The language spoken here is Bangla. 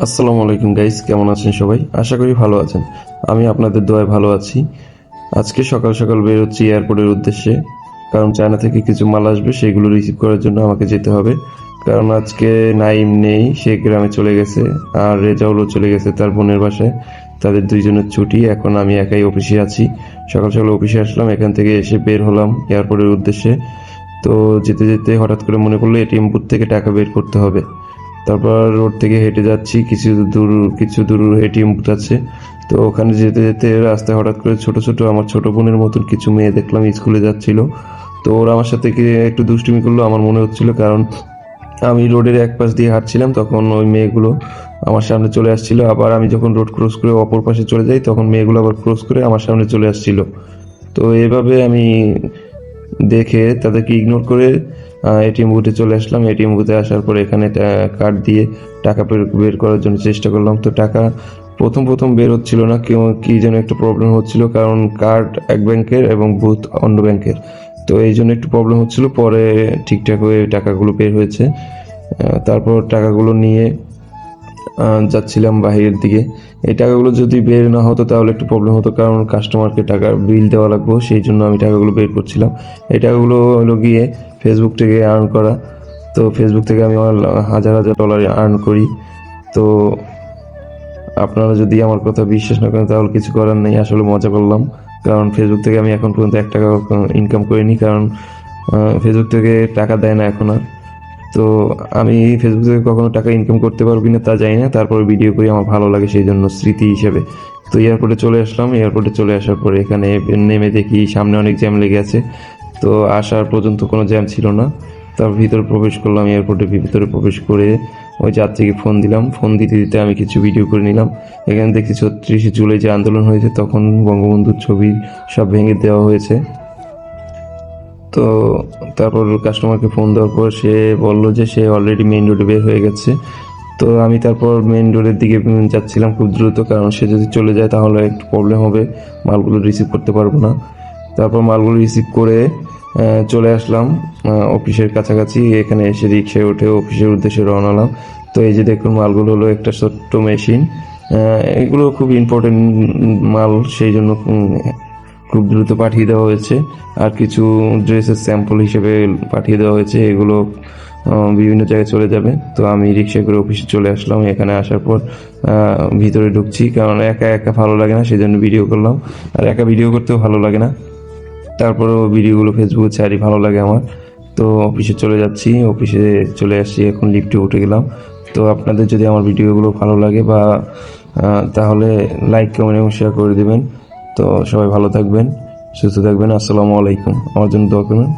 আসসালামু আলাইকুম গাইস, কেমন আছেন সবাই? আশা করি ভালো আছেন। আমি আপনাদের দোয়ায় ভালো আছি। আজকে সকাল সকাল বের হচ্ছি এয়ারপোর্টের উদ্দেশ্যে, কারণ চায়না থেকে কিছু মাল আসবে, সেগুলো রিসিভ করার জন্য আমাকে যেতে হবে। কারণ আজকে নাইম নেই, সে গ্রামে চলে গেছে, আর রেজাউলও চলে গেছে তার বোনের বাসায়। তাদের দুইজনের ছুটি, এখন আমি একাই অফিসে আছি। সকাল সকাল অফিসে আসলাম, এখান থেকে এসে বের হলাম এয়ারপোর্টের উদ্দেশ্যে। তো যেতে যেতে হঠাৎ করে মনে পড়লো এটিএম বুথ থেকে টাকা বের করতে হবে। তারপর রোড থেকে হেঁটে যাচ্ছি, কিছু দূর এটিএম বুথ আছে। তো ওখানে যেতে যেতে রাস্তায় হঠাৎ করে ছোট ছোট আমার ছোট বোনের মতন কিছু মেয়ে দেখলাম, স্কুলে যাচ্ছিল। তো ওরা আমার সাথে একটু দুষ্টুমি করলো, আমার মনে হচ্ছিল, কারণ আমি রোডের এক পাশ দিয়ে হাঁটছিলাম, তখন ওই মেয়েগুলো আমার সামনে চলে আসছিল। আবার আমি যখন রোড ক্রস করে অপর পাশে চলে যাই, তখন মেয়েগুলো আবার ক্রস করে আমার সামনে চলে আসছিল। তো এভাবে আমি দেখে তাদেরকে ইগনোর করে এটিএম বুথে চলে আসলাম। এটিএম বুথে আসার পর এখানে কার্ড দিয়ে টাকা বের করার জন্য চেষ্টা করলাম। তো টাকা প্রথম বের হচ্ছিল না, কি যেন একটা প্রবলেম হচ্ছিল, কারণ কার্ড এক ব্যাংকের এবং বুথ অন্য ব্যাংকের। তো এই জন্য একটু প্রবলেম হচ্ছিল, পরে ঠিকঠাক হয়ে টাকাগুলো বের হয়েছে। তারপর টাকাগুলো নিয়ে যাচ্ছিলাম বাহিরের দিকে। এই টাকাগুলো যদি বের না হতো তাহলে একটু প্রবলেম হতো, কারণ কাস্টমারকে টাকার বিল দেওয়া লাগবে, সেই জন্য আমি টাকাগুলো বের করছিলাম। এই টাকাগুলো হলো গিয়ে ফেসবুক থেকে আর্ন করা। তো ফেসবুক থেকে আমি আমার হাজার হাজার ডলার আর্ন করি। তো আপনারা যদি আমার কথা বিশ্বাস না করেন তাহলে কিছু করার নেই, আসলে মজা করলাম। কারণ ফেসবুক থেকে আমি এখন পর্যন্ত 1 টাকা ইনকাম করিনি, কারণ ফেসবুক থেকে টাকা দেয় না এখন আর। তো আমি ফেসবুক থেকে কখনো টাকা ইনকাম করতে পারবো কিনা তা জানি না, তারপর ভিডিও করি, আমার ভালো লাগে, সেই জন্য স্মৃতি হিসেবে। তো এয়ারপোর্টে চলে আসলাম। এয়ারপোর্টে চলে আসার পরে এখানে নেমে দেখি সামনে অনেক জ্যাম লেগে আছে। তো আসার পর্যন্ত কোনো জ্যাম ছিল না। তার ভিতরে প্রবেশ করলাম, এয়ারপোর্টের ভিতরে প্রবেশ করে ওই যাত্রীকে ফোন দিলাম। ফোন দিতে দিতে আমি কিছু ভিডিও করে নিলাম। এখানে দেখছি 36শে জুলাই যে আন্দোলন হয়েছে, তখন বঙ্গবন্ধুর ছবি সব ভেঙে দেওয়া হয়েছে। তো তারপর কাস্টমারকে ফোন দেওয়ার পর সে বললো যে সে অলরেডি মেইন রোডে বের হয়ে গেছে। তো আমি তারপর মেইন রোডের দিকে যাচ্ছিলাম খুব দ্রুত, কারণ সে যদি চলে যায় তাহলে একটু প্রবলেম হবে, মালগুলো রিসিভ করতে পারবো না। তারপর মালগুলো রিসিভ করে চলে আসলাম অফিসের কাছাকাছি। এখানে এসে রিক্সায় উঠে অফিসের উদ্দেশ্যে রওনা হলাম। তো এই যে দেখুন, মালগুলো হলো একটা ছোট্ট মেশিন। এগুলো খুব ইম্পর্টেন্ট মাল, সেই জন্য খুব দ্রুত পাঠিয়ে দেওয়া হয়েছে। আর কিছু ড্রেসের স্যাম্পল হিসেবে পাঠিয়ে দেওয়া হয়েছে, এগুলো বিভিন্ন জায়গায় চলে যাবে। তো আমি রিক্সা করে অফিসে চলে আসলাম। এখানে আসার পর ভিতরে ঢুকছি, কারণ একা একা ভালো লাগে না, সেই জন্য ভিডিও করলাম। আর একা ভিডিও করতেও ভালো লাগে না, তারপরেও ভিডিওগুলো ফেসবুকে ছাড়ি, ভালো লাগে আমার। তো অফিসে চলে যাচ্ছি, অফিসে চলে আসছি, এখন লিফটে উঠে গেলাম। তো আপনাদের যদি আমার ভিডিওগুলো ভালো লাগে বা তাহলে লাইক, কমেন্ট এবং শেয়ার করে দেবেন। তো সবাই ভালো থাকবেন, সুস্থ থাকবেন। আসসালামু আলাইকুম। আমার জন্য দোয়া করবেন।